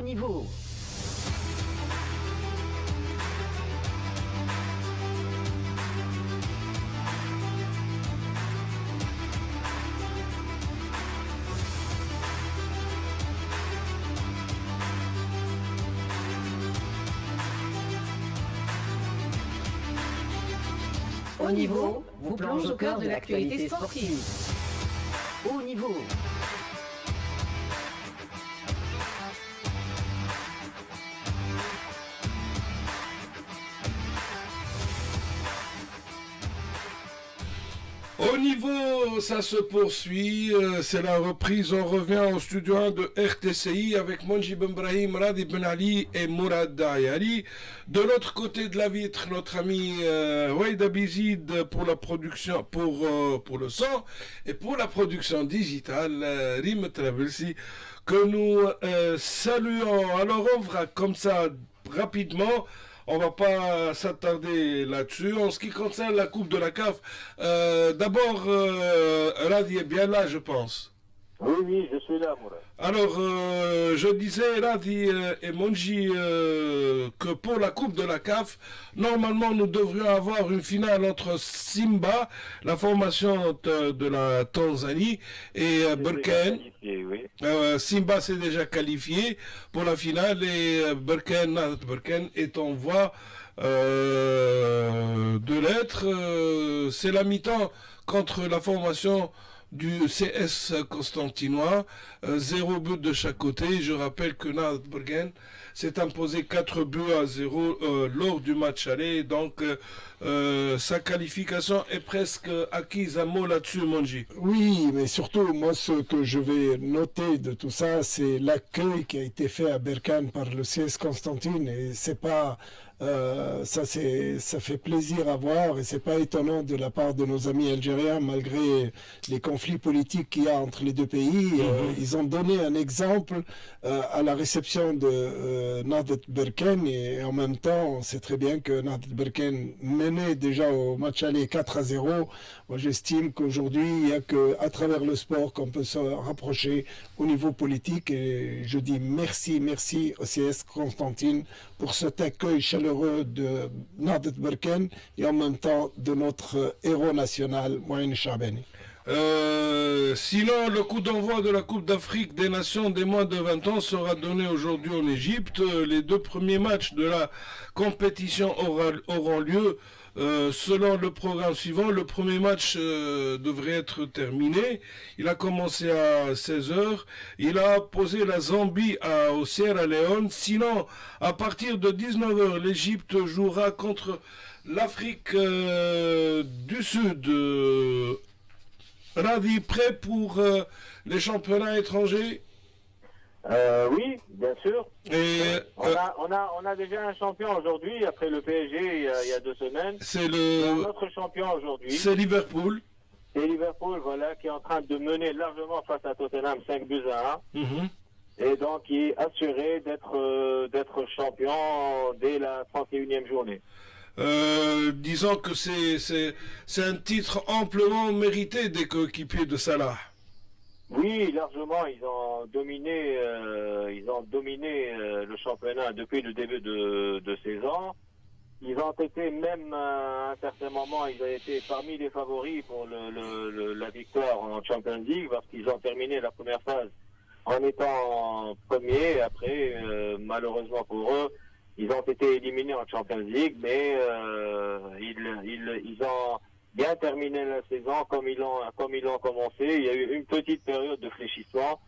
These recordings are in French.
Haut niveau. Haut niveau vous plonge au cœur de l'actualité sportive. Haut niveau. Au niveau, ça se poursuit, c'est la reprise, on revient au studio 1 de RTCI avec Monji Ben Brahim, Radi Ben Ali et Mourad Dayari. De l'autre côté de la vitre, notre ami Waïda Bizid pour la production, pour le son et pour la production digitale, Rim Travelsi, que nous saluons. Alors on verra comme ça rapidement. On va pas s'attarder là-dessus. En ce qui concerne la Coupe de la CAF, d'abord, Radi est bien là, je pense. Oui, je suis là, Mourad. Alors, je disais, Radi et Monji, que pour la Coupe de la CAF, normalement, nous devrions avoir une finale entre Simba, la formation de la Tanzanie, et Berkane. Oui. Simba s'est déjà qualifié pour la finale et Berkane est en voie de l'être. C'est la mi-temps contre la formation du CS Constantinois, 0 but de chaque côté. Je rappelle que Nath Bergen s'est imposé 4 buts à 0 lors du match aller, donc sa qualification est presque acquise. Un mot là-dessus, Monji. Oui, mais surtout, moi, ce que je vais noter de tout ça, c'est l'accueil qui a été fait à Berkane par le CS Constantine, et c'est pas ça fait plaisir à voir, et c'est pas étonnant de la part de nos amis algériens, malgré les conflits politiques qu'il y a entre les deux pays. Ils ont donné un exemple à la réception de Nahdat Berkane, et en même temps, on sait très bien que Nahdat Berkane menait déjà au match aller 4-0. Moi, j'estime qu'aujourd'hui, il n'y a qu'à travers le sport qu'on peut se rapprocher au niveau politique, et je dis merci au CS Constantine pour cet accueil chaleureux de Nahdat Berkane et en même temps de notre héros national, Mouine Chabani. Sinon, le coup d'envoi de la Coupe d'Afrique des Nations des moins de 20 ans sera donné aujourd'hui en Égypte. Les 2 premiers matchs de la compétition auront lieu selon le programme suivant. Le premier match devrait être terminé. Il a commencé à 16h. Il a opposé la Zambie au Sierra Leone. Sinon, à partir de 19h, l'Égypte jouera contre l'Afrique du Sud. Radi, prêt pour les championnats étrangers? Oui, bien sûr. Et on a déjà un champion aujourd'hui, après le PSG il y a 2 semaines. c'est Il y a un le autre champion aujourd'hui. c'est Liverpool. C'est Liverpool, voilà, qui est en train de mener largement face à Tottenham 5 buts à 1. Et donc, il est assuré d'être champion dès la 31e journée. Disons que c'est un titre amplement mérité des coéquipiers de Salah. Oui, largement, ils ont dominé le championnat depuis le début de saison. Ils ont été même à un certain moment, ils ont été parmi les favoris pour la victoire en Champions League, parce qu'ils ont terminé la première phase en étant premiers. Après, malheureusement pour eux, ils ont été éliminés en Champions League, mais ils ont bien terminé la saison comme ils l'ont commencé. Il y a eu une petite période de fléchissement,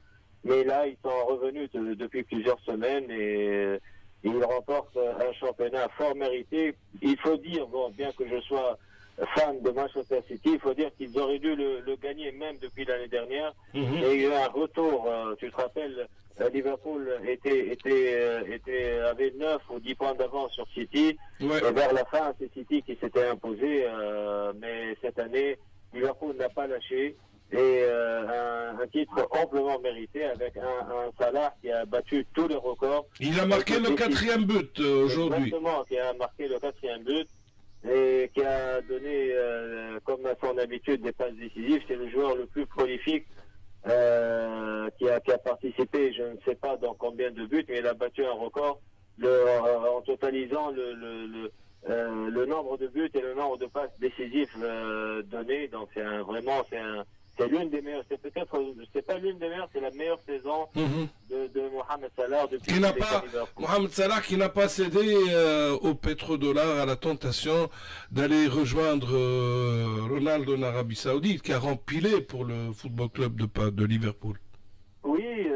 mais là ils sont revenus depuis plusieurs semaines, et ils remportent un championnat fort mérité. Il faut dire, bon, bien que je sois fan de Manchester City, il faut dire qu'ils auraient dû le gagner même depuis l'année dernière. Il y a eu un retour, tu te rappelles, Liverpool avait 9 ou 10 points d'avance sur City. Ouais. Et vers la fin, c'est City qui s'était imposé, mais cette année, Liverpool n'a pas lâché. Et un titre amplement mérité, avec un Salah qui a battu tous les records. Il a marqué le 4e but aujourd'hui. Exactement, qui a marqué le 4e but et qui a donné, comme à son habitude, des passes décisives. C'est le joueur le plus prolifique qui a participé, je ne sais pas dans combien de buts, mais il a battu un record en totalisant le nombre de buts et le nombre de passes décisifs donnés. Donc c'est l'une des meilleures, c'est pas l'une des meilleures, c'est la meilleure saison de Mohamed Salah depuis Mohamed Salah qui n'a pas cédé au pétrodollar, à la tentation d'aller rejoindre Ronaldo en Arabie Saoudite, qui a rempilé pour le football club de Liverpool. Oui,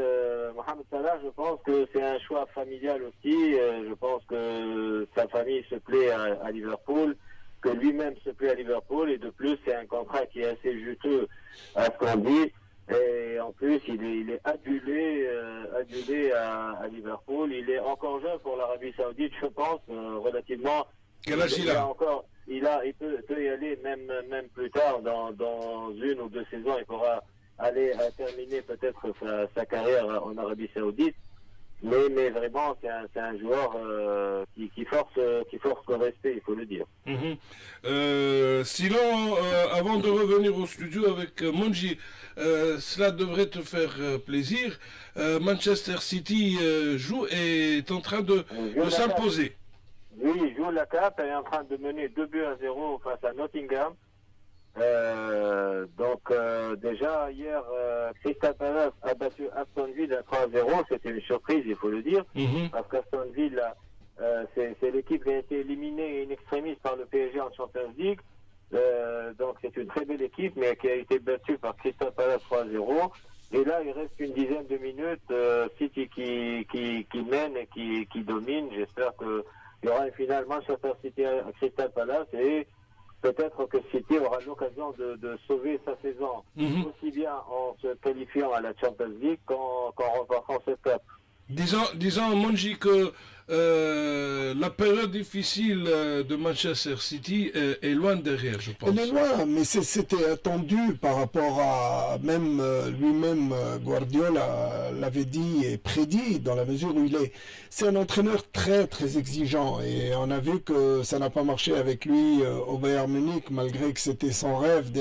Mohamed Salah, je pense que c'est un choix familial aussi. Je pense que sa famille se plaît à Liverpool, que lui-même se plaît à Liverpool, et de plus, c'est un contrat qui est assez juteux à ce qu'on dit. Et en plus, il est adulé à Liverpool. Il est encore jeune pour l'Arabie Saoudite, je pense, relativement. Quel âge il a? Il peut y aller même plus tard, dans une ou deux saisons, il pourra aller terminer peut-être sa carrière en Arabie Saoudite. Mais vraiment, c'est un joueur qui force le respect, il faut le dire. Sinon, avant de revenir au studio avec Monji, cela devrait te faire plaisir. Manchester City joue et est en train de s'imposer. Oui, il joue la cape et est en train de mener 2-0 face à Nottingham. Déjà hier, Crystal Palace a battu Aston Villa 3-0, c'était une surprise, il faut le dire, parce qu'Aston Villa, c'est l'équipe qui a été éliminée in extremis par le PSG en Champions League, donc c'est une très belle équipe, mais qui a été battue par Crystal Palace 3-0. Et là, il reste une dizaine de minutes, City qui mène et qui domine. J'espère qu'il y aura une finale Manchester City à Crystal Palace, et peut-être que City aura l'occasion de sauver sa saison, aussi bien en se qualifiant à la Champions League qu'en remportant cette coupe. Disons, Monji, que la période difficile de Manchester City est loin derrière, je pense. Elle est loin, mais c'était attendu par rapport à même lui-même, Guardiola l'avait dit et prédit, dans la mesure où c'est un entraîneur très très exigeant, et on a vu que ça n'a pas marché avec lui au Bayern Munich, malgré que c'était son rêve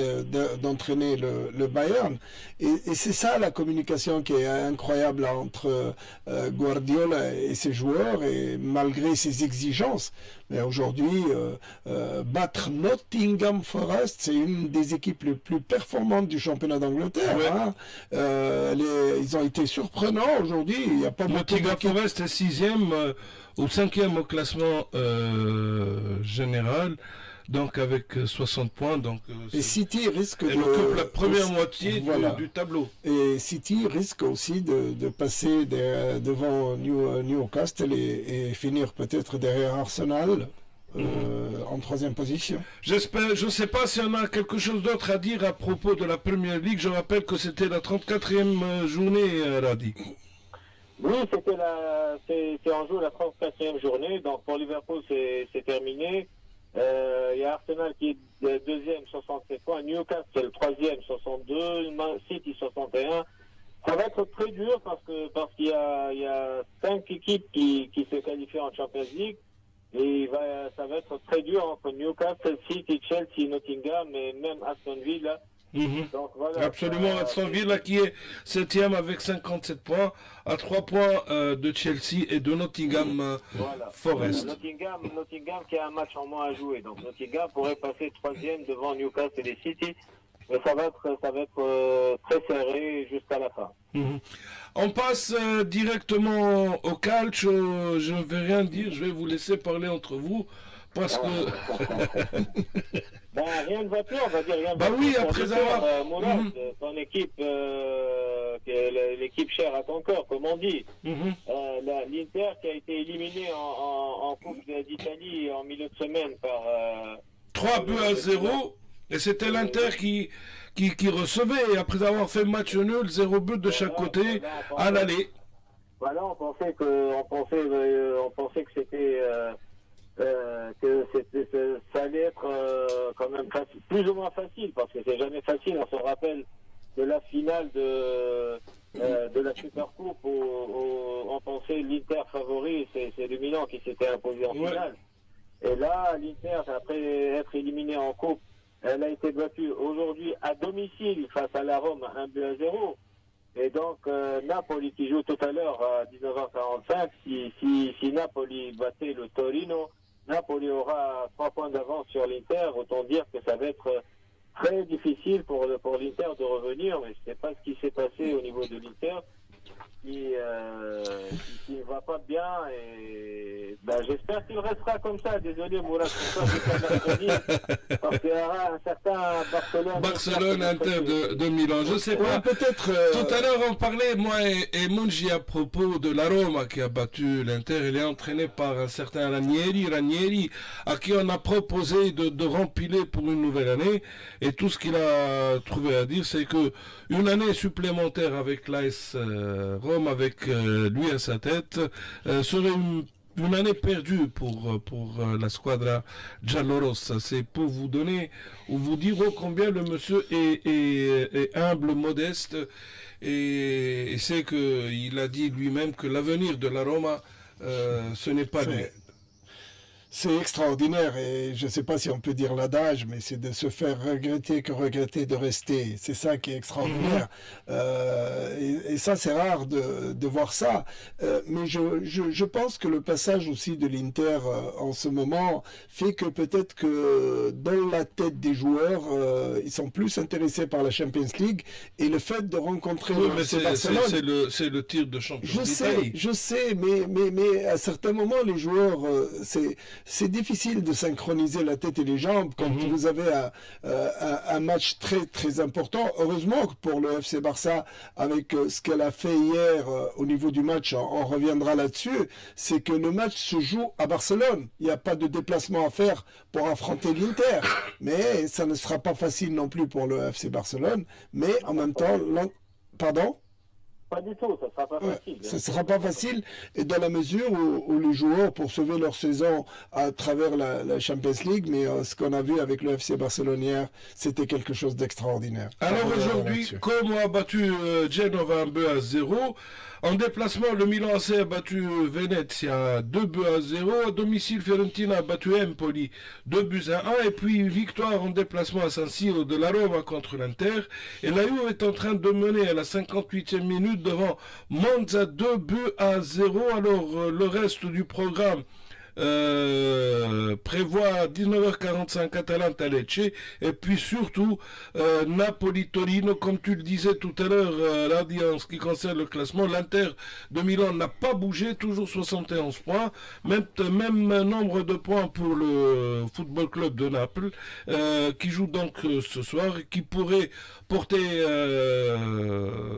d'entraîner le Bayern. Et c'est ça la communication qui est incroyable entre Guardiola et ses joueurs, et malgré ses exigences. Mais aujourd'hui, battre Nottingham Forest, c'est une des équipes les plus performantes du championnat d'Angleterre. Ouais. Ils ont été surprenants aujourd'hui. Il n'y a pas Nottingham Forest est 6e ou 5e au classement général. Donc avec 60 points. Donc, et City risque elle occupe la première moitié du tableau. Et City risque aussi de passer devant Newcastle et finir peut-être derrière Arsenal en troisième position. J'espère, je ne sais pas si on a quelque chose d'autre à dire à propos de la Premier League. Je rappelle que c'était la 34e journée, Radi. Oui, c'est en jeu la 34e journée. Donc pour Liverpool, c'est terminé. Il y a Arsenal qui est deuxième, 67 points. Newcastle, c'est le troisième, 62. City, 61. Ça va être très dur parce qu'il y a 5 équipes qui se qualifient en Champions League. Et ça va être très dur entre Newcastle, City, Chelsea, Nottingham et même Aston Villa. Donc, voilà, absolument, Aston Villa qui est 7e avec 57 points, à 3 points de Chelsea et de Nottingham Forest. Nottingham qui a un match en moins à jouer, donc Nottingham pourrait passer 3e devant Newcastle et City, mais ça va être très serré jusqu'à la fin. On passe directement au calcio. Je ne vais rien dire, je vais vous laisser parler entre vous. Parce que... rien ne va plus, on va dire rien. Bah oui, après avoir... Mourad, ton équipe, l'équipe chère à ton cœur, comme on dit. L'Inter qui a été éliminé en Coupe d'Italie en milieu de semaine par... 3-0, et c'était l'Inter qui recevait, après avoir fait match nul, 0 but de chaque côté, à l'aller. Voilà, on pensait que c'était... ça allait être quand même facile, plus ou moins facile, parce que c'est jamais facile. On se rappelle de la finale de la Supercoupe où on pensait l'Inter favori, c'est le Milan qui s'était imposé en finale. Et là, l'Inter, après être éliminé en Coupe, elle a été battue aujourd'hui à domicile face à la Rome 1-0. Et donc, Napoli qui joue tout à l'heure à 19h45, si Napoli battait le Torino, Napoli aura 3 points d'avance sur l'Inter. Autant dire que ça va être très difficile pour l'Inter de revenir. Mais je ne sais pas ce qui s'est passé au niveau de l'Inter, qui ne va pas bien. Et j'espère qu'il restera comme ça. Désolé, Mourad, pour ça, parce qu'il y aura un certain Barcelone Inter de Milan. Je ne sais pas. Peut-être. Tout à l'heure, on parlait, moi et Monji, à propos de la Roma qui a battu l'Inter. Il est entraîné par un certain Ranieri, à qui on a proposé de rempiler pour une nouvelle année. Et tout ce qu'il a trouvé à dire, c'est que une année supplémentaire avec l'AS Rome, avec lui à sa tête, serait une année perdue pour la squadra giallorossa. C'est pour vous donner ou vous dire combien le monsieur est humble, modeste, et c'est qu'il a dit lui-même que l'avenir de la Roma, ce n'est pas lui. C'est extraordinaire et je ne sais pas si on peut dire l'adage, mais c'est de se faire regretter que regretter de rester. C'est ça qui est extraordinaire. Et ça, c'est rare de voir ça. Mais je pense que le passage aussi de l'Inter en ce moment fait que peut-être que dans la tête des joueurs, ils sont plus intéressés par la Champions League et le fait de rencontrer le FC Barcelone. C'est le tir de champion d'Italie. Je sais, mais à certains moments, les joueurs, c'est difficile de synchroniser la tête et les jambes quand vous avez un match très très important. Heureusement que pour le FC Barça, avec ce qu'elle a fait hier au niveau du match, on reviendra là-dessus, c'est que le match se joue à Barcelone. Il n'y a pas de déplacement à faire pour affronter l'Inter. Mais ça ne sera pas facile non plus pour le FC Barcelone. Mais en même temps, pardon ? Pas du tout, ça ne sera pas facile. Ça ne sera pas facile, et dans la mesure où les joueurs, pour sauver leur saison à travers la Champions League, mais ce qu'on a vu avec le FC Barcelone hier, c'était quelque chose d'extraordinaire. Alors aujourd'hui, Como a battu Genova 1-0. En déplacement, le Milan AC a battu Venezia 2-0. À domicile, Fiorentina a battu Empoli 2-1. Et puis, victoire en déplacement à San Siro de la Roma contre l'Inter. Et la Juve est en train de mener à la 58e minute devant Monza 2-0. Alors, le reste du programme prévoit 19h45 Atalanta Lecce et puis surtout Napoli-Torino, comme tu le disais tout à l'heure, Radi, en ce qui concerne le classement, l'Inter de Milan n'a pas bougé, toujours 71 points, même nombre de points pour le Football Club de Naples, qui joue donc ce soir et qui pourrait porter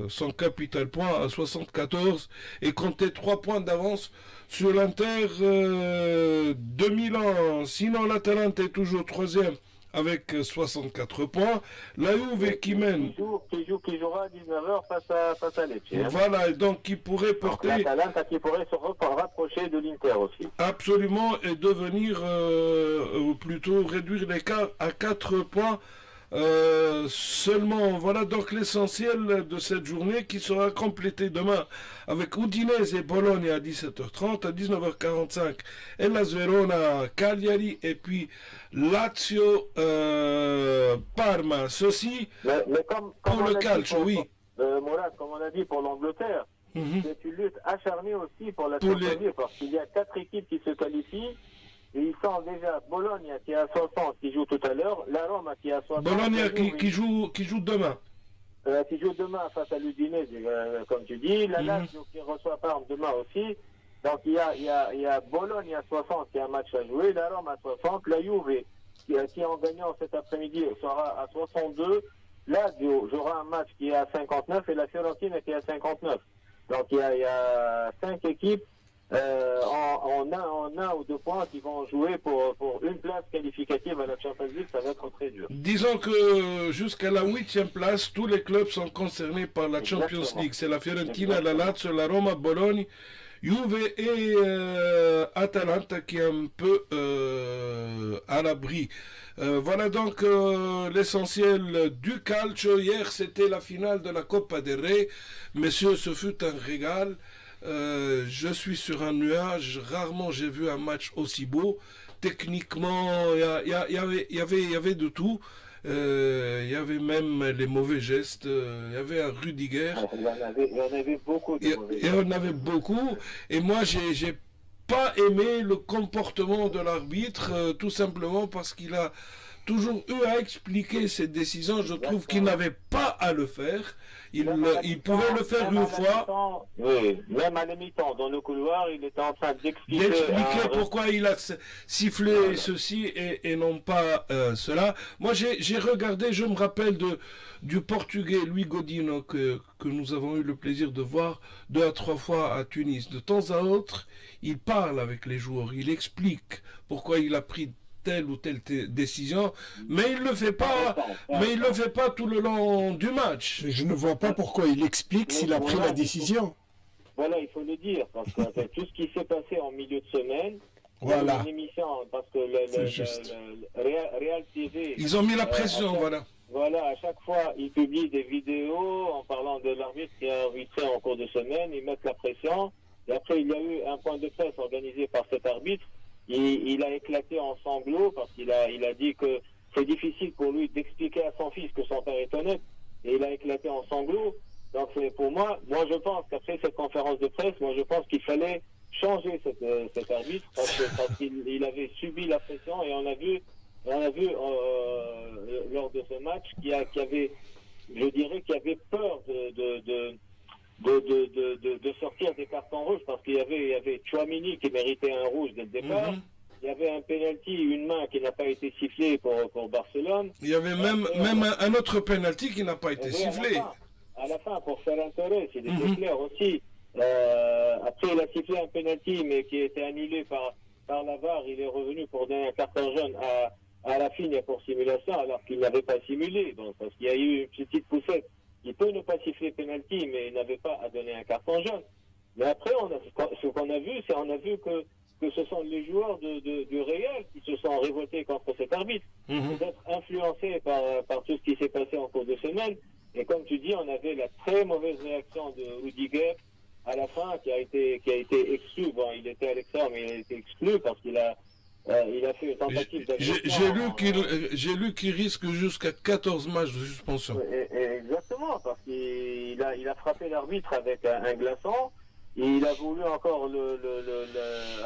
son capital point à 74 et compter 3 points d'avance sur l'Inter de Milan. Sinon, l'Atalanta est toujours 3e avec 64 points. La Juve qui mène. Qui jouera à 19h face à Lecce. Voilà, et donc qui pourrait porter. L'Atalanta qui pourrait se rapprocher de l'Inter aussi. Absolument, et devenir, ou plutôt réduire l'écart à 4 points. Seulement, voilà donc l'essentiel de cette journée qui sera complétée demain avec Udinese et Bologne à 17h30, à 19h45 Hellas Verona, Cagliari et puis Lazio Parma. Ceci comme pour le calcio, oui. Mourad, comme on a dit pour l'Angleterre, c'est une lutte acharnée aussi pour la Champions League parce qu'il y a 4 équipes qui se qualifient. Et ils sont déjà Bologne qui est à 60, qui joue tout à l'heure, la Rome qui est à 60. Bologne qui joue demain. Qui joue demain face à l'Udinese, comme tu dis. La Lazio qui reçoit Parme demain aussi. Donc il y a Bologne à 60 qui a un match à jouer, la Rome à 60, la Juve qui en gagnant cet après-midi sera à 62. Lazio jouera un match qui est à 59 et la Fiorentina qui est à 59. Donc il y a 5 équipes en un ou 2 points qui vont jouer pour une place qualificative à la Champions League. Ça va être très dur. Disons que jusqu'à la 8e place, tous les clubs sont concernés par la Champions League. C'est la Fiorentina, la Lazio, la Roma, Bologne, Juve et Atalanta qui est un peu à l'abri. Voilà donc l'essentiel du calcio. Hier, c'était la finale de la Coppa del Rey. Messieurs, ce fut un régal. Je suis sur un nuage. Rarement j'ai vu un match aussi beau. Techniquement, il y avait de tout. il y avait même les mauvais gestes, il y avait un Rudiger. Il y en avait beaucoup de mauvais Et on avait beaucoup. Et moi, j'ai pas aimé le comportement de l'arbitre, tout simplement parce qu'il a toujours eu à expliquer ses décisions. Je trouve qu'il n'avait pas à le faire. Il pouvait le faire une fois. Oui, même à la mi-temps, dans le couloir, il était en train d'expliquer pourquoi il a sifflé ceci et non pas cela. Moi, j'ai regardé, je me rappelle du Portugais Louis Godino que nous avons eu le plaisir de voir 2 à 3 fois à Tunis. De temps à autre, il parle avec les joueurs, il explique pourquoi il a pris telle ou telle décision, mais il le fait pas, tout le long du match. Je ne vois pas pourquoi il explique s'il a pris la décision. Voilà, il faut le dire, parce que tout ce qui s'est passé en milieu de semaine, voilà. Une émission, parce que le Real TV... Ils ont mis la pression, voilà. Voilà, à chaque fois, ils publient des vidéos en parlant de l'arbitre qui a arbitré en cours de semaine, ils mettent la pression, et après il y a eu un point de presse organisé par cet arbitre. Il a éclaté en sanglots parce qu'il a dit que c'est difficile pour lui d'expliquer à son fils que son père est honnête. Et il a éclaté en sanglots. Donc pour moi je pense qu'après cette conférence de presse, je pense qu'il fallait changer cet arbitre parce qu'il avait subi la pression et on a vu lors de ce match qu'il y avait peur de sortir des cartons rouges parce qu'il y avait Tchouaméni qui méritait un rouge dès le départ. Il y avait un penalty, une main qui n'a pas été sifflée pour Barcelone. Il y avait même un autre penalty qui n'a pas été sifflé. À la fin, pour Ferran Torres, il était clair aussi. Après, il a sifflé un penalty, mais qui a été annulé par la VAR. Il est revenu pour donner un carton jaune à la fin pour simulation, alors qu'il n'avait pas simulé. Donc, parce qu'il y a eu une petite poussette. Il peut ne pas siffler penalty, mais il n'avait pas à donner un carton jaune. Mais après, ce qu'on a vu, que ce sont les joueurs du Real qui se sont révoltés contre cet arbitre, peut-être influencés par tout ce qui s'est passé en cours de semaine. Et comme tu dis, on avait la très mauvaise réaction de Rudiger à la fin, qui a été exclu. Bon, il était à l'extérieur, mais il a été exclu parce qu'il a fait une tentative d'agression. J'ai lu qu'il risque jusqu'à 14 matchs de suspension. Exactement, parce qu'il a frappé l'arbitre avec un glaçon. Et il a voulu encore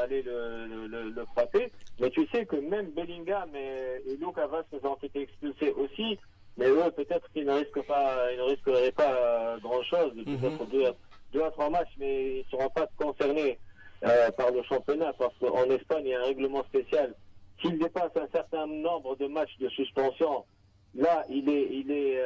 aller le frapper. Mais tu sais que même Bellingham et Lucas Vazquez ont été expulsés aussi. Mais eux, peut-être qu'ils ne risqueraient pas grand-chose. Peut-être 2 à 3 matchs, mais ils ne seront pas concernés par le championnat. Parce qu'en Espagne, il y a un règlement spécial. S'il dépasse un certain nombre de matchs de suspension, là, il est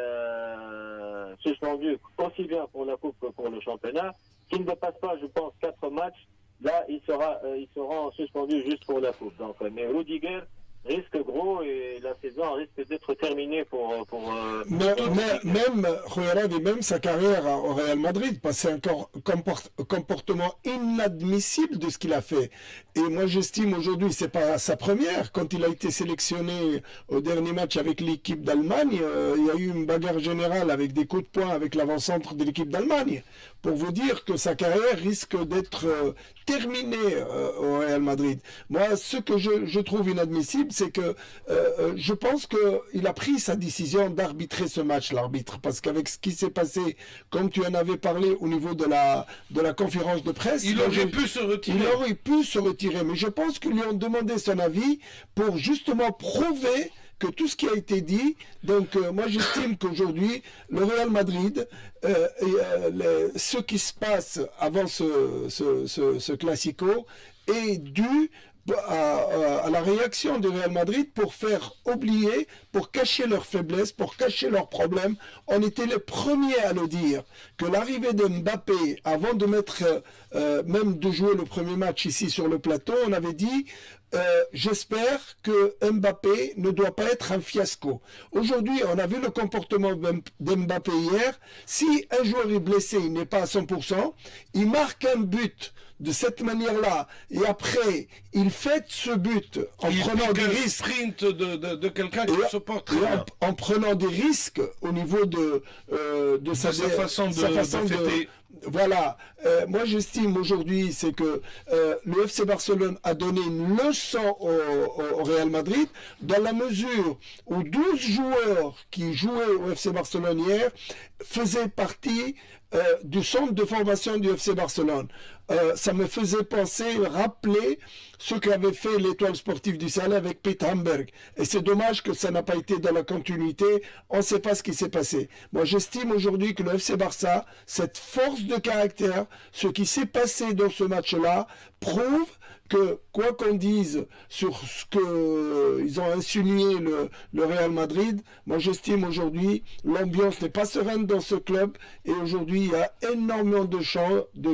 suspendu aussi bien pour la Coupe que pour le championnat. S'il ne dépasse pas, je pense, 4 matchs, là, ils seront suspendus juste pour la Coupe. Donc, mais Rudiger risque gros et la saison risque d'être terminée pour même sa carrière au Real Madrid, parce que c'est un comportement inadmissible de ce qu'il a fait. Et moi j'estime aujourd'hui, c'est pas sa première. Quand il a été sélectionné au dernier match avec l'équipe d'Allemagne, il y a eu une bagarre générale avec des coups de poing avec l'avant-centre de l'équipe d'Allemagne. Pour vous dire que sa carrière risque d'être terminée au Real Madrid. Moi, ce que je trouve inadmissible, c'est que je pense qu'il a pris sa décision d'arbitrer ce match, l'arbitre, parce qu'avec ce qui s'est passé, comme tu en avais parlé au niveau de la conférence de presse, il aurait pu se retirer. Mais je pense qu'ils lui ont demandé son avis pour justement prouver que tout ce qui a été dit, donc moi j'estime qu'aujourd'hui, le Real Madrid, ce qui se passe avant ce Classico est dû à la réaction du Real Madrid pour faire oublier, pour cacher leurs faiblesses, pour cacher leurs problèmes. On était les premiers à le dire, que l'arrivée de Mbappé, avant de même de jouer le premier match ici sur le plateau, on avait dit j'espère que Mbappé ne doit pas être un fiasco. Aujourd'hui, on a vu le comportement d'Mbappé hier. Si un joueur est blessé, il n'est pas à 100%, il marque un but de cette manière-là, et après, il fête ce but en prenant des risques. Sprint de quelqu'un qui se porte très bien. En prenant des risques au niveau de sa façon voilà, moi j'estime aujourd'hui, c'est que le FC Barcelone a donné une leçon au Real Madrid, dans la mesure où 12 joueurs qui jouaient au FC Barcelone hier faisaient partie du centre de formation du FC Barcelone. Ça me faisait penser, rappeler ce qu'avait fait l'étoile sportive du Sahel avec Pete Hamberg. Et c'est dommage que ça n'a pas été dans la continuité. On ne sait pas ce qui s'est passé. Moi, j'estime aujourd'hui que le FC Barça, cette force de caractère, ce qui s'est passé dans ce match-là, prouve que, quoi qu'on dise sur ce qu'ils ont insinué le Real Madrid, moi j'estime aujourd'hui l'ambiance n'est pas sereine dans ce club et aujourd'hui il y a énormément de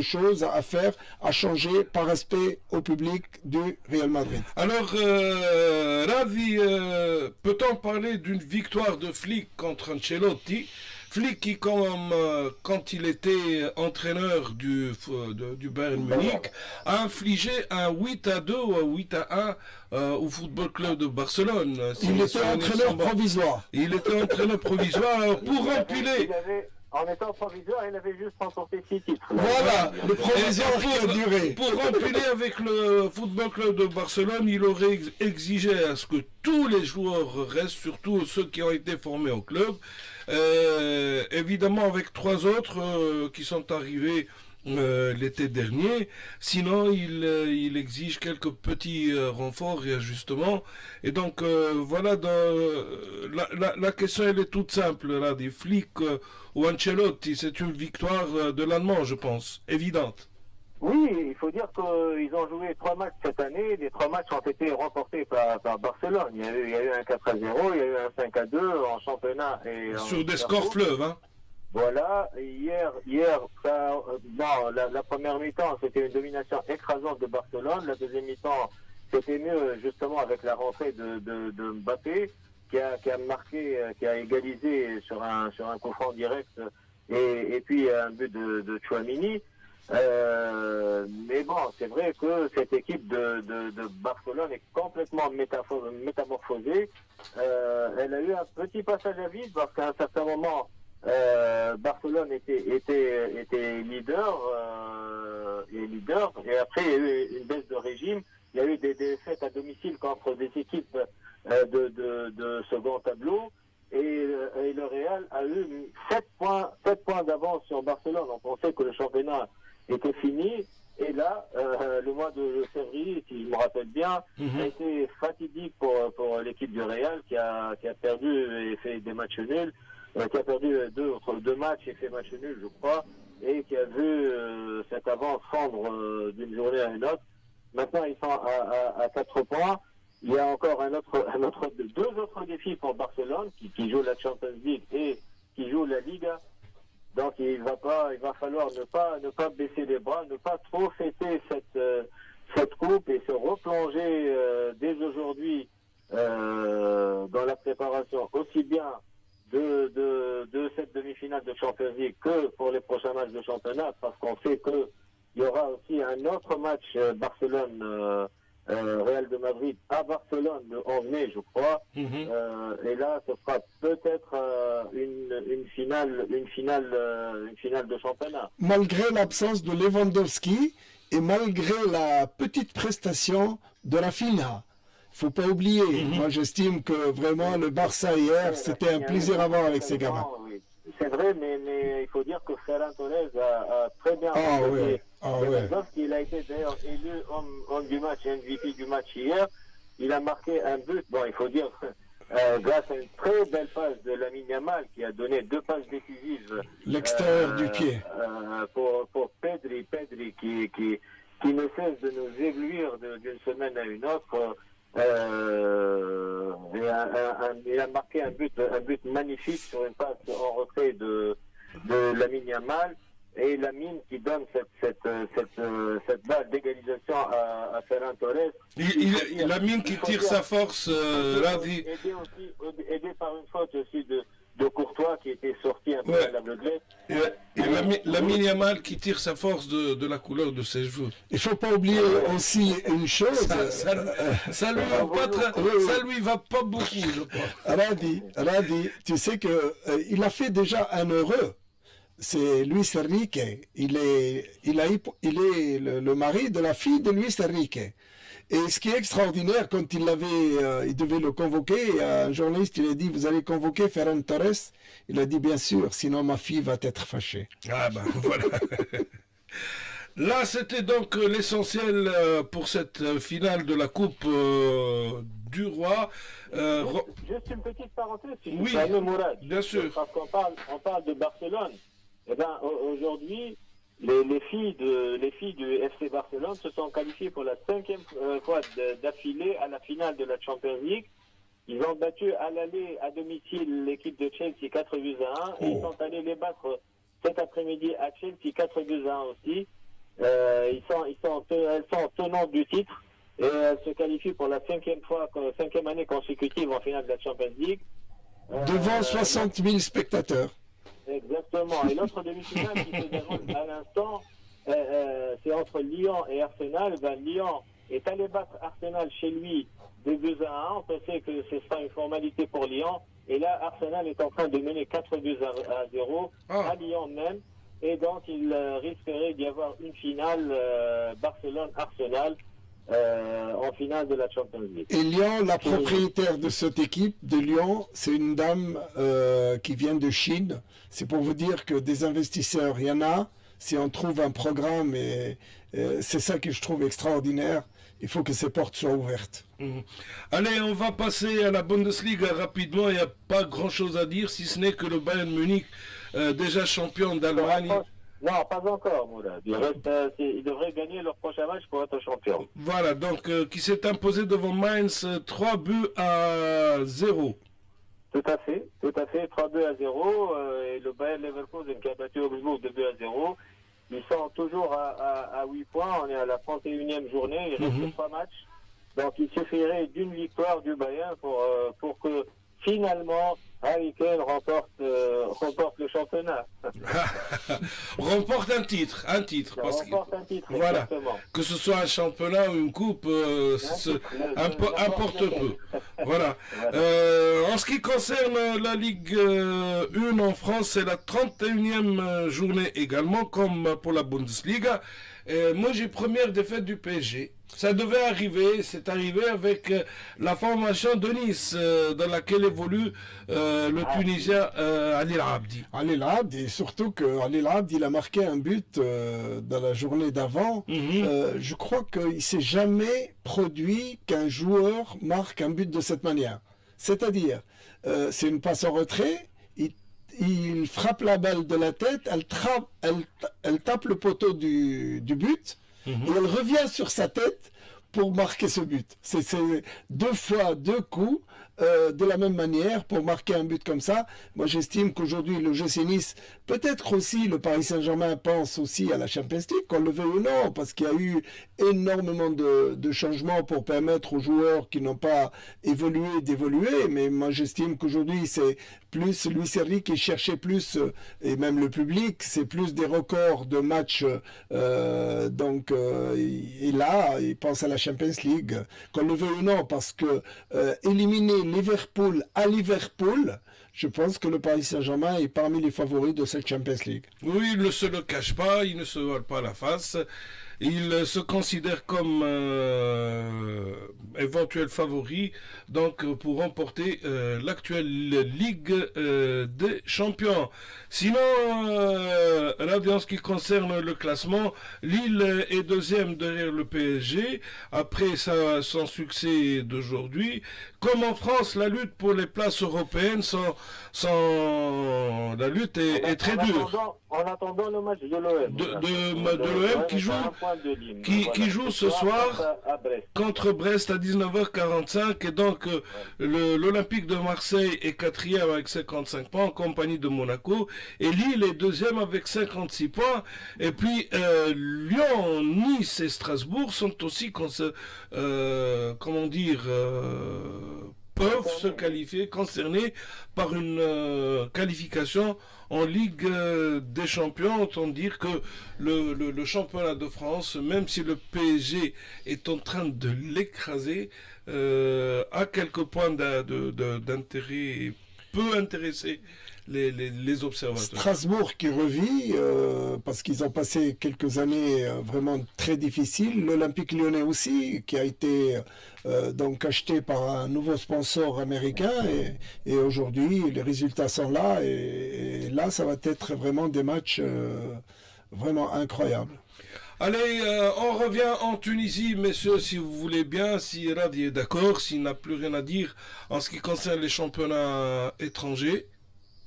choses à faire, à changer par respect au public du Real Madrid. Alors, Radi, peut-on parler d'une victoire de Flick contre Ancelotti? Flick qui, quand il était entraîneur du Bayern Munich, a infligé un 8-2 ou un 8-1 au Football Club de Barcelone. Il était entraîneur provisoire. Il était entraîneur provisoire pour empiler. En étant provisoire, il avait juste remporté 6 titres. Voilà, le provisoire qui a duré. Pour empiler avec le Football Club de Barcelone, il aurait exigé à ce que tous les joueurs restent, surtout ceux qui ont été formés au club. Évidemment avec 3 autres qui sont arrivés l'été dernier. Sinon, il exige quelques petits renforts et ajustements. Et donc, voilà, la question, elle est toute simple, là, des Flick ou Ancelotti. C'est une victoire de l'Allemand, je pense, évidente. Oui, il faut dire qu'ils ont joué 3 matchs cette année. Les 3 matchs ont été remportés par Barcelone. Il y a eu un 4-0, il y a eu un 5-2 en championnat. Sur des scores fleuves, hein. Voilà, hier la première mi-temps, c'était une domination écrasante de Barcelone. La deuxième mi-temps, c'était mieux justement avec la rentrée de Mbappé, qui a marqué, qui a égalisé sur un coup franc direct et puis un but de Tchouaméni. Mais bon, c'est vrai que cette équipe de Barcelone est complètement métamorphosée. Elle a eu un petit passage à vide parce qu'à un certain moment, Barcelone était leader et après il y a eu une baisse de régime. Il y a eu des défaites à domicile contre des équipes de second tableau et le Real a eu 7 points d'avance sur Barcelone. On pensait que le championnat était fini et là le mois de février, si je me rappelle bien, a été fatidique pour l'équipe du Real qui a perdu et fait des matchs nuls. Qui a perdu deux matchs et fait match nul, je crois, et qui a vu cette avance fendre d'une journée à une autre. Maintenant, ils sont à 4 points. Il y a encore deux autres défis pour Barcelone, qui joue la Champions League et qui joue la Liga. Donc, il va falloir ne pas baisser les bras, ne pas trop fêter cette coupe et se replonger dès aujourd'hui dans la préparation aussi bien de cette demi-finale de Champions League que pour les prochains matchs de championnat, parce qu'on sait qu'il y aura aussi un autre match Barcelone Real de Madrid à Barcelone le 11 mai, je crois. Et là, ce sera peut-être une finale de championnat. Malgré l'absence de Lewandowski et malgré la petite prestation de Rafinha. Faut pas oublier. Moi, j'estime que vraiment le Barça hier, c'était un plaisir à voir avec ces gamins. Oui. C'est vrai, mais il faut dire que Ferran Torres a très bien ouais. Il a été d'ailleurs élu homme du match, MVP du match hier. Il a marqué un but. Bon, il faut dire grâce à une très belle passe de Lamine Yamal qui a donné 2 passes décisives. L'extérieur du pied. Pour Pedri qui ne cesse de nous éblouir d'une semaine à une autre. Il a marqué un but magnifique sur une passe en retrait de Lamine Yamal et Lamine qui donne cette balle d'égalisation à Ferran Torres. Lamine qui tire sa force, aidé par une faute aussi de Courtois qui était sorti un peu à l'aveuglette. Et Lamine Yamal qui tire sa force de la couleur de ses cheveux. Il ne faut pas oublier aussi une chose. Ça lui va pas beaucoup, je crois. Radi, tu sais que il a fait déjà un heureux c'est Luis Enrique. Il est le mari de la fille de Luis Enrique. Et ce qui est extraordinaire, quand il devait le convoquer, un journaliste, il a dit, vous allez convoquer Ferran Torres? Il a dit, bien sûr, sinon ma fille va être fâchée. Ah ben voilà. Là, c'était donc l'essentiel pour cette finale de la Coupe du Roi. Juste une petite parenthèse, si Oui, tu permets, Mourad. bien sûr. Parce on parle de Barcelone. Eh ben, aujourd'hui, les filles du FC Barcelone se sont qualifiées pour la 5e fois d'affilée à la finale de la Champions League. Ils ont battu à l'aller à domicile l'équipe de Chelsea 4-1 et ils sont allés les battre cet après-midi à Chelsea 4-1 aussi. Elles sont tenantes du titre et elles se qualifient pour la 5e année consécutive en finale de la Champions League. Devant 60 000 spectateurs. Exactement. Et l'autre demi-finale qui se déroule à l'instant, c'est entre Lyon et Arsenal. Lyon est allé battre Arsenal chez lui 2-1. On sait que ce sera une formalité pour Lyon. Et là, Arsenal est en train de mener 4-0 à Lyon même. Et donc, il risquerait d'y avoir une finale Barcelone-Arsenal en finale de la Champions League. Et Lyon, la propriétaire de cette équipe de Lyon, c'est une dame qui vient de Chine. C'est pour vous dire que des investisseurs, il y en a. Si on trouve un programme, et c'est ça que je trouve extraordinaire, il faut que ces portes soient ouvertes. Allez, on va passer à la Bundesliga rapidement. Il n'y a pas grand-chose à dire, si ce n'est que le Bayern Munich, déjà champion d'Allemagne... Non, pas encore, Mourad. Ils devraient gagner leur prochain match pour être champion. Voilà, donc qui s'est imposé devant Mainz 3-0. Tout à fait, 3-0. Et le Bayern Leverkusen qui a battu Augsbourg 2-0. Ils sont toujours à 8 points, on est à la 31e journée, il reste 3 matchs. Donc il suffirait d'une victoire du Bayern pour que finalement Harry Kane remporte le championnat. Remporte un titre. Remporte un titre, voilà. Exactement. Que ce soit un championnat ou une coupe, importe peu. Voilà. En ce qui concerne la Ligue 1 en France, c'est la 31e journée également, comme pour la Bundesliga. Moi, j'ai première défaite du PSG. Ça devait arriver, c'est arrivé avec la formation de Nice, dans laquelle évolue le Tunisien Ali Abdi. Ali Abdi, et surtout que Ali Abdi, il a marqué un but dans la journée d'avant. Je crois qu'il ne s'est jamais produit qu'un joueur marque un but de cette manière. C'est-à-dire, c'est une passe en retrait, il frappe la balle de la tête, elle tape le poteau du but, et elle revient sur sa tête pour marquer ce but. C'est 2 fois 2 coups de la même manière pour marquer un but comme ça. Moi, j'estime qu'aujourd'hui, le GC Nice, peut-être aussi le Paris Saint-Germain pense aussi à la Champions League, qu'on le veuille ou non, parce qu'il y a eu énormément de changements pour permettre aux joueurs qui n'ont pas évolué d'évoluer. Mais moi, j'estime qu'aujourd'hui, c'est plus Luis Enrique qui cherchait plus, et même le public, c'est plus des records de matchs. Et là, il pense à la Champions League, qu'on le veuille ou non, parce que éliminer Liverpool à Liverpool, je pense que le Paris Saint-Germain est parmi les favoris de cette Champions League. Oui, il ne se le cache pas, il ne se voile pas la face. Il se considère comme éventuel favori donc pour remporter l'actuelle Ligue des Champions. Sinon, là, en ce qui concerne le classement, Lille est deuxième derrière le PSG après son succès d'aujourd'hui. Comme en France, la lutte pour les places européennes, la lutte est très dure. En attendant le match de l'OM. De l'OM qui joue ce soir contre Brest à 19h45. Et donc, l'Olympique de Marseille est quatrième avec 55 points en compagnie de Monaco. Et Lille est deuxième avec 56 points. Et puis, Lyon, Nice et Strasbourg sont aussi, peuvent se qualifier, concernés par une qualification en Ligue des Champions. Autant dire que le championnat de France, même si le PSG est en train de l'écraser, a quelques points d'intérêt, peut intéresser les observateurs. Strasbourg qui revit, parce qu'ils ont passé quelques années vraiment très difficiles. L'Olympique Lyonnais aussi, qui a été donc acheté par un nouveau sponsor américain. Et aujourd'hui, les résultats sont là. Et là, ça va être vraiment des matchs vraiment incroyables. Allez, on revient en Tunisie, messieurs, si vous voulez bien, si Radi est d'accord, s'il n'a plus rien à dire en ce qui concerne les championnats étrangers.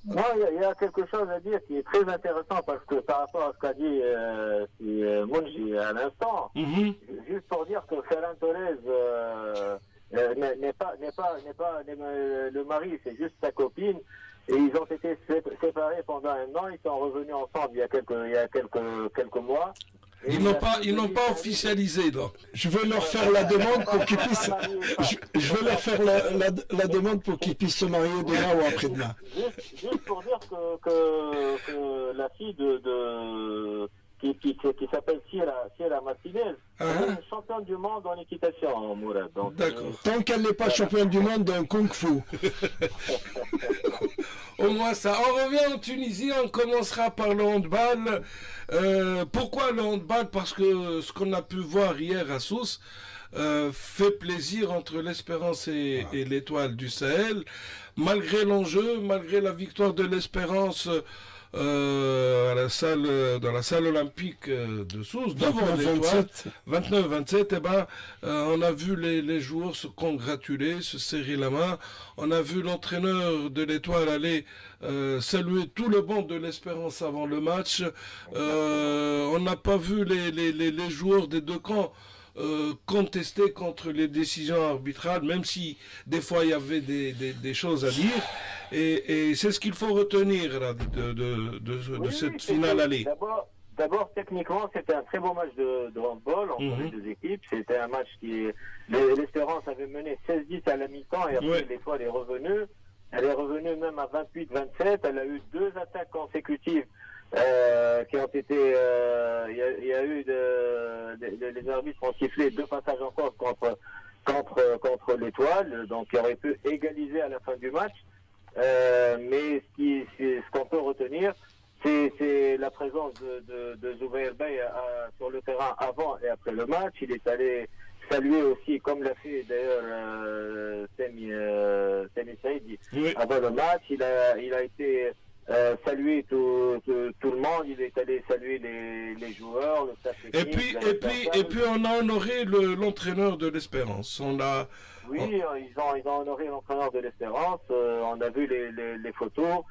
Non, il y a quelque chose à dire qui est très intéressant parce que par rapport à ce qu'a dit Mounji à l'instant, juste pour dire que Ferran Torres n'est pas le mari, c'est juste sa copine. Et ils ont été séparés pendant un an, ils sont revenus ensemble il y a quelques mois. Ils n'ont pas officialisé, donc. Je vais leur faire la demande pour qu'ils puissent. Je vais leur faire la demande pour qu'ils puissent se marier demain ou après-demain. Juste pour dire que la fille qui s'appelle Sierra Martinez, elle est championne du monde en équitation, Mourad. D'accord. Tant qu'elle n'est pas championne du monde d'un kung-fu. Au moins ça. On revient en Tunisie, on commencera par le handball. Pourquoi le handball? Parce que ce qu'on a pu voir hier à Sousse fait plaisir entre l'Espérance et l'Étoile du Sahel. Malgré l'enjeu, malgré la victoire de l'Espérance dans la salle olympique de Sousse, devant l'Étoile, 29-27, on a vu les joueurs se congratuler, se serrer la main. On a vu l'entraîneur de l'Étoile aller saluer tout le banc de l'Espérance avant le match. On n'a pas vu les joueurs des deux camps contester contre les décisions arbitrales, même si des fois il y avait des choses à dire. Et c'est ce qu'il faut retenir là, de cette finale aller. D'abord, techniquement, c'était un très beau match de handball entre les deux équipes. C'était un match l'Espérance avait mené 16-10 à la mi-temps et après l'Étoile est revenue. Elle est revenue même à 28-27. Elle a eu 2 attaques consécutives qui ont été... Il y a eu les arbitres ont sifflé 2 passages en force contre l'Étoile, donc qui aurait pu égaliser à la fin du match. Mais ce qu'on peut retenir, c'est la présence de Zoubair Bey sur le terrain avant et après le match. Il est allé saluer aussi, comme l'a fait d'ailleurs Semi Saïdi avant le match. Il a été saluer tout le monde, il est allé saluer les joueurs, le staff technique. Et puis on a honoré l'entraîneur de l'Espérance. Oui, ils ont honoré l'entraîneur de l'Espérance. On a vu les photos.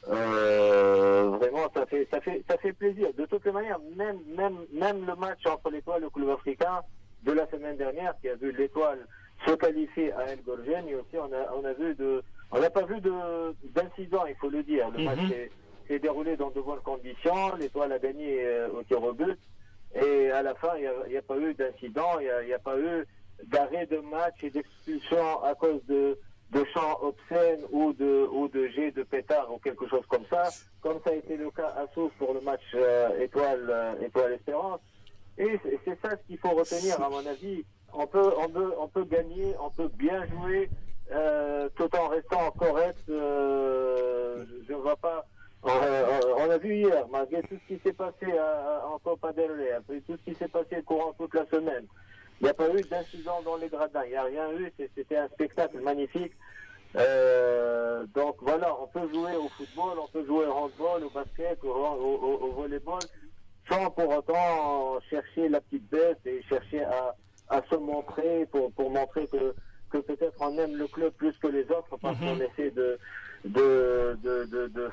Vraiment, ça fait plaisir. De toutes les manières, même le match entre l'Étoile et le club africain de la semaine dernière, qui a vu l'Étoile se qualifier à El Gorjen, et aussi on n'a pas vu d'incident, il faut le dire. Le match s'est déroulé dans de bonnes conditions. L'Étoile a gagné au tir au but. Et à la fin, il n'y a pas eu d'incident, il n'y a pas eu d'arrêt de match et d'expulsion à cause de chants obscènes ou de jets de pétards ou quelque chose comme ça a été le cas à Sousse pour le match Étoile-Espérance. Et c'est ça ce qu'il faut retenir, à mon avis. On peut gagner, on peut bien jouer tout en restant correct. Je ne vois pas. On a vu hier, malgré tout ce qui s'est passé en Copa del Rey, après tout ce qui s'est passé courant toute la semaine, il n'y a pas eu d'incident dans les gradins, il n'y a rien eu, c'était un spectacle magnifique. Donc voilà, on peut jouer au football, on peut jouer au handball, au basket, au volleyball, sans pour autant chercher la petite bête et chercher à se montrer pour montrer que peut-être on aime le club plus que les autres parce qu'on essaie de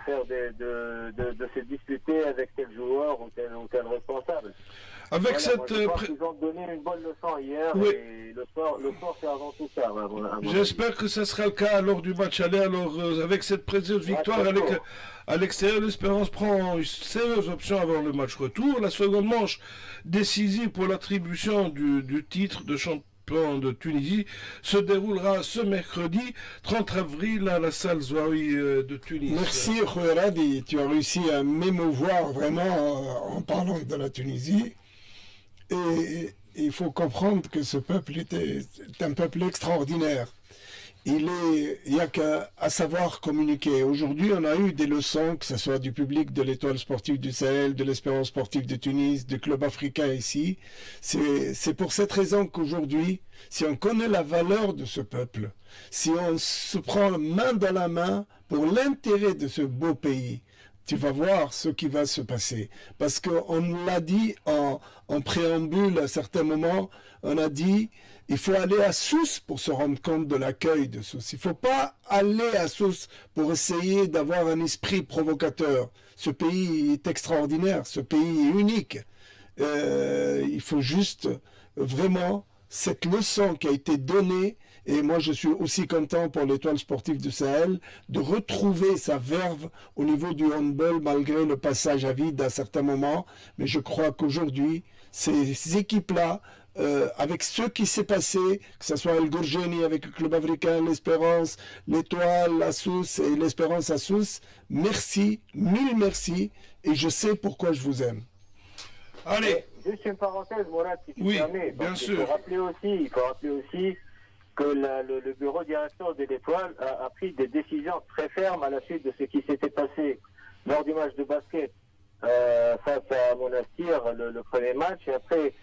faire de se disputer avec tel joueur ou tel responsable. Avec voilà, je pense qu'ils ont donné une bonne leçon hier et le sport c'est avant tout ça. J'espère que ça sera le cas lors du match aller. Alors avec cette précieuse victoire à l'extérieur, l'Espérance prend une sérieuse option avant le match retour. La seconde manche décisive pour l'attribution du titre de champion de Tunisie se déroulera ce mercredi 30 avril à la salle Zouaoui de Tunis. Merci Radi, tu as réussi à m'émouvoir vraiment en parlant de la Tunisie. Et il faut comprendre que ce peuple est un peuple extraordinaire. il n'y a qu'à savoir communiquer. Aujourd'hui, on a eu des leçons, que ce soit du public de l'Étoile sportive du Sahel, de l'Espérance sportive de Tunis, du club africain ici. C'est pour cette raison qu'aujourd'hui, si on connaît la valeur de ce peuple, si on se prend main dans la main pour l'intérêt de ce beau pays, tu vas voir ce qui va se passer. Parce qu'on l'a dit en préambule à certains moments, on a dit il faut aller à Sousse pour se rendre compte de l'accueil de Sousse. Il ne faut pas aller à Sousse pour essayer d'avoir un esprit provocateur. Ce pays est extraordinaire, ce pays est unique. Il faut juste vraiment cette leçon qui a été donnée, et moi je suis aussi content pour l'Étoile sportive du Sahel, de retrouver sa verve au niveau du handball malgré le passage à vide à certains moments. Mais je crois qu'aujourd'hui, ces équipes-là, avec ce qui s'est passé, que ce soit El Gourjeni avec le club africain, l'Espérance, l'Étoile à Sousse et l'Espérance à Sousse, merci, mille merci, et je sais pourquoi je vous aime. Allez. Juste une parenthèse, Mourad, si tu Oui, permets. bien sûr. Il faut rappeler aussi que le bureau directeur de l'Étoile a pris des décisions très fermes à la suite de ce qui s'était passé lors du match de basket face à Monastir, le premier match, et après,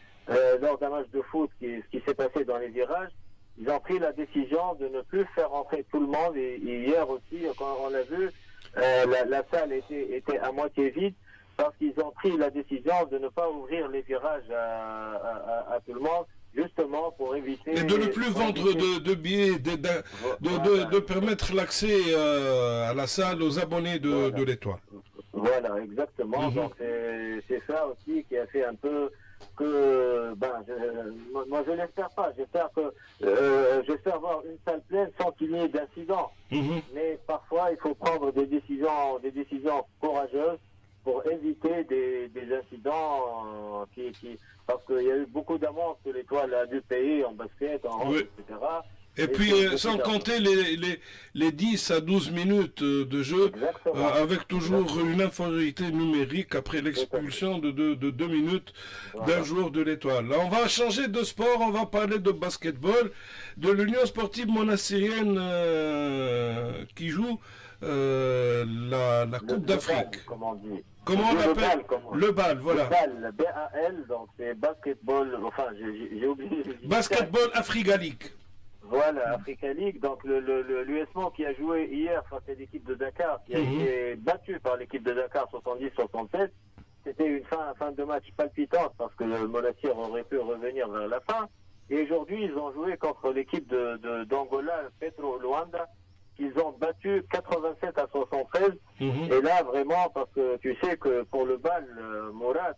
lors d'un match de foot, ce qui s'est passé dans les virages. Ils ont pris la décision de ne plus faire rentrer tout le monde, et hier aussi, quand on l'a vu, la salle était à moitié vide, parce qu'ils ont pris la décision de ne pas ouvrir les virages à tout le monde, justement pour éviter... Et de ne plus vendre de billets, de permettre l'accès à la salle aux abonnés de l'Étoile. Voilà, exactement. Donc c'est ça aussi qui a fait un peu que... moi je l'espère pas. J'espère voir une salle pleine sans qu'il y ait d'incidents. Mais parfois il faut prendre des décisions courageuses pour éviter des incidents parce qu'il y a eu beaucoup d'amendes que l'Étoile a dû payer en basket, en hand, etc. Et puis, sans compter les 10 à 12 minutes de jeu, avec toujours une infériorité numérique après l'expulsion de 2 minutes d'un joueur de l'Étoile. Là, on va changer de sport, on va parler de basketball, de l'Union sportive monassirienne qui joue la Coupe d'Afrique. Comment on l'appelle? Le BAL, voilà. Le BAL, B-A-L, donc c'est basketball, enfin j'ai oublié. Basketball Africa League. Voilà, Africa League, donc l'USMO qui a joué hier face à l'équipe de Dakar, qui a été battu par l'équipe de Dakar 70-67, c'était une fin de match palpitante parce que le Monastir aurait pu revenir vers la fin. Et aujourd'hui, ils ont joué contre l'équipe d'Angola, Petro Luanda, qu'ils ont battu 87-73. Et là, vraiment, parce que tu sais que pour le BAL, Mourad,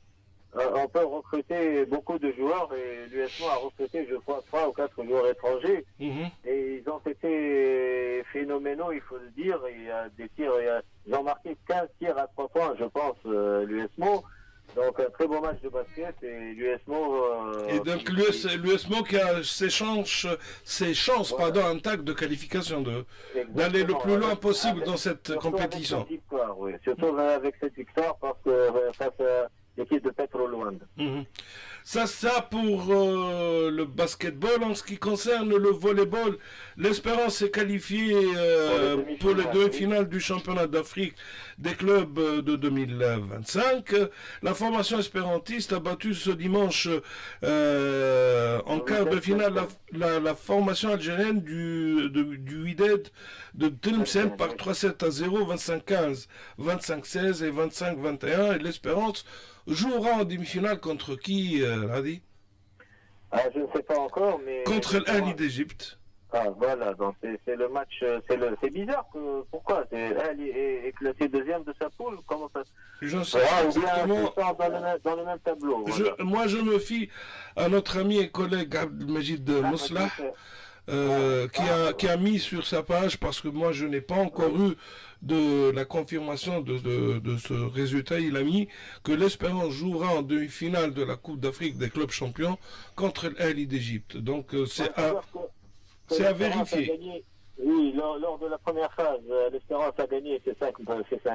on peut recruter beaucoup de joueurs et l'USMO a recruté, je crois, 3 ou 4 joueurs étrangers. Et ils ont été phénoménaux, il faut le dire. Il y a des tirs, ils ont marqué 15 tirs à 3 points, je pense, l'USMO. Donc un très beau match de basket et l'USMO... et donc l'USMO qui a ses chances intactes de qualification, d'aller le plus loin possible dans cette compétition. Avec cette victoire, oui. Surtout avec cette victoire parce que face à l'équipe de Petro Luanda. Ça pour le basketball. En ce qui concerne le volleyball, l'Espérance est qualifiée pour les demi-finales du championnat d'Afrique des clubs de 2025. La formation espérantiste a battu ce dimanche en quart de finale la formation algérienne du Wydad de Tlemcen par 3-7-0, 25-15, 25-16 et 25-21. Et l'Espérance jouera en demi-finale contre qui, Radi? Je ne sais pas encore, mais... Contre l'Ali d'Égypte. Voilà, donc c'est le match, c'est bizarre, pourquoi Ali est classé deuxième de sa poule, comment ça... Je sais pas exactement. Dans le même tableau. Voilà. Moi je me fie à notre ami et collègue Abdelmajid Mouslah, qui a mis sur sa page, parce que moi je n'ai pas encore eu de la confirmation de ce résultat. Il a mis que l'Espérance jouera en demi-finale de la Coupe d'Afrique des clubs champions contre l'Ali d'Égypte. Donc c'est à vérifier. Oui, lors de la première phase, l'Espérance a gagné ses 5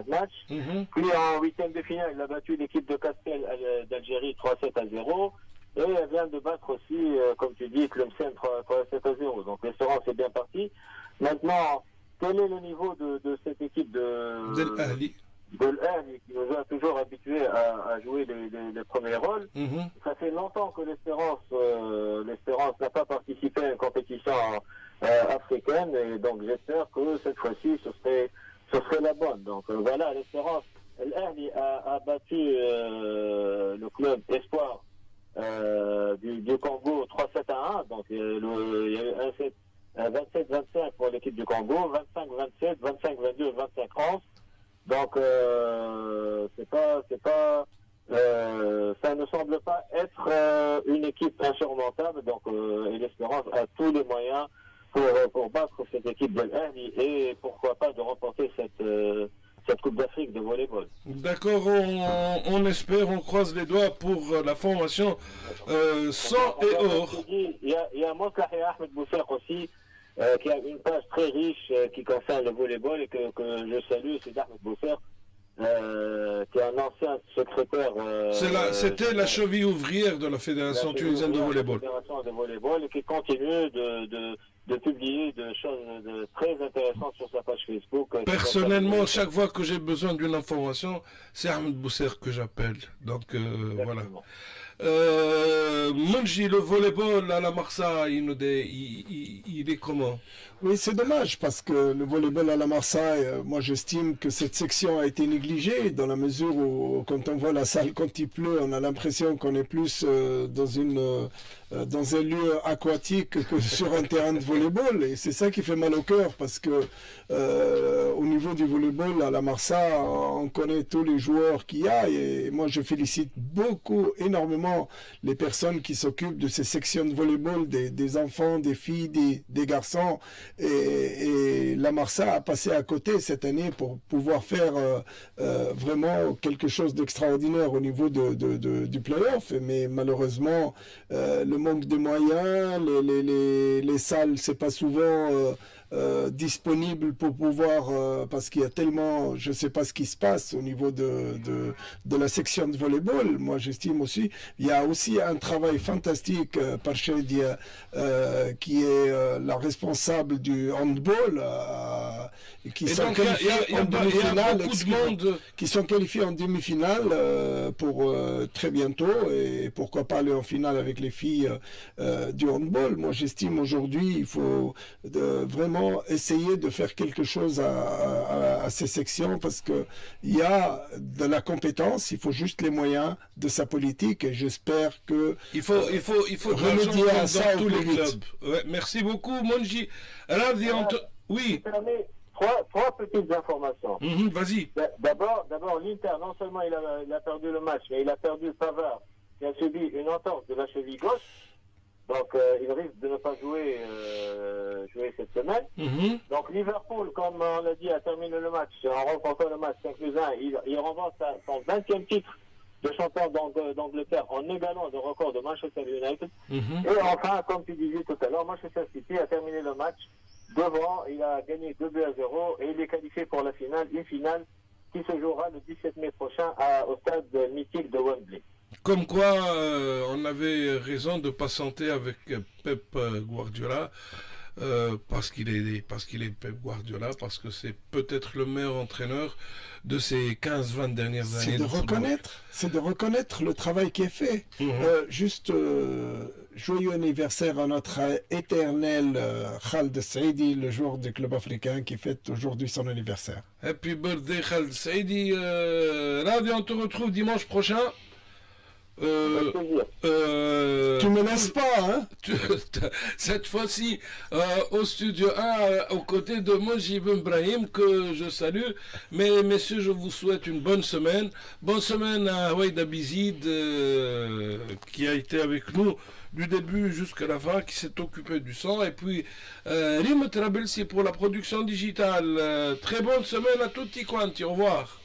matchs. Puis en huitième de finale, il a battu l'équipe de Castel d'Algérie 3-7-0. Et elle vient de battre aussi, comme tu dis, Tlemcen 3-7-0. Donc l'Espérance est bien partie. Maintenant, quel est le niveau de cette équipe de l'Ahli. de l'Ahli qui nous a toujours habitués à jouer les premiers rôles? Ça fait longtemps que l'Espérance n'a pas participé à une compétition africaine, et donc j'espère que cette fois-ci ce serait la bonne. Donc voilà, l'Espérance, l'Ahli a battu le club Espoir du Congo 3-7-1, donc il y a eu un set 27-25 pour l'équipe du Congo, 25-27, 25-22, 25-11. Donc ça ne semble pas être une équipe insurmontable. Donc et l'Espérance a tous les moyens pour battre cette équipe de l'Ahli et pourquoi pas de remporter cette Coupe d'Afrique de volleyball. D'accord, on espère, on croise les doigts pour la formation sang et or. Il y a Moslahi Ahmed Boussek aussi, qui a une page très riche qui concerne le volleyball et que je salue, c'est Ahmed Boussek, qui est un ancien secrétaire. C'était la cheville ouvrière de la Fédération tunisienne de volleyball. La Fédération de volleyball, et qui continue de publier des choses très intéressantes sur sa page Facebook. Personnellement, chaque fois que j'ai besoin d'une information, c'est Ahmed Boussek que j'appelle. Donc voilà. Monji, le volleyball à la Marseille, il est comment? Oui, c'est dommage parce que le volleyball à la Marseille, moi j'estime que cette section a été négligée dans la mesure où quand on voit la salle quand il pleut, on a l'impression qu'on est plus dans un lieu aquatique que sur un terrain de volleyball, et c'est ça qui fait mal au cœur parce que au niveau du volleyball à la Marseille, on connaît tous les joueurs qu'il y a, et moi je félicite énormément les personnes qui s'occupent de ces sections de volleyball, des enfants, des filles, des garçons, et la Marseille a passé à côté cette année pour pouvoir faire vraiment quelque chose d'extraordinaire au niveau du play-off, mais malheureusement le manque de moyens, les salles, c'est pas souvent disponible pour pouvoir, parce qu'il y a tellement, je sais pas ce qui se passe au niveau de la section de volleyball. Moi j'estime aussi, il y a aussi un travail fantastique par Chedia, qui est la responsable du handball, qui sont qualifiés en demi-finale, qui sont qualifiés en demi-finale pour très bientôt, et pourquoi pas aller en finale avec les filles du handball. Moi j'estime aujourd'hui il faut vraiment essayer de faire quelque chose à ces sections, parce que il y a de la compétence, il faut juste les moyens de sa politique, et j'espère que il faut remédier à ça dans tous les clubs. Ouais, merci beaucoup Monji. Oui. Trois petites informations. Vas-y. D'abord, l'Inter, non seulement il a perdu le match, mais il a perdu Pavard, qui a subi une entorse de la cheville gauche. Donc, il risque de ne pas jouer cette semaine. Donc, Liverpool, comme on l'a dit, a terminé le match en remportant le match 5-1. Il renvoie son 20e titre de champion d'Angleterre en égalant le record de Manchester United. Et enfin, comme tu disais tout à l'heure, Manchester City a terminé le match devant. Il a gagné 2-0 et il est qualifié pour la finale, une finale qui se jouera le 17 mai prochain au stade mythique de Wembley. Comme quoi, on avait raison de patienter avec Pep Guardiola, parce qu'il est Pep Guardiola, parce que c'est peut-être le meilleur entraîneur de ces 15-20 dernières années. C'est de reconnaître le travail qui est fait. Juste joyeux anniversaire à notre éternel Khaled Saidi, le joueur du club africain qui fête aujourd'hui son anniversaire. Happy birthday Khaled Saidi. Radi, on te retrouve dimanche prochain. Tu me laisses pas, hein? Cette fois-ci au studio 1 aux côtés de Monji Brahim, que je salue. Mais messieurs, je vous souhaite une bonne semaine. Bonne semaine à Waïd Abizid, qui a été avec nous du début jusqu'à la fin, qui s'est occupé du son. Et puis Rim Trabelsi pour la production digitale. Très bonne semaine à tutti quanti. Au revoir.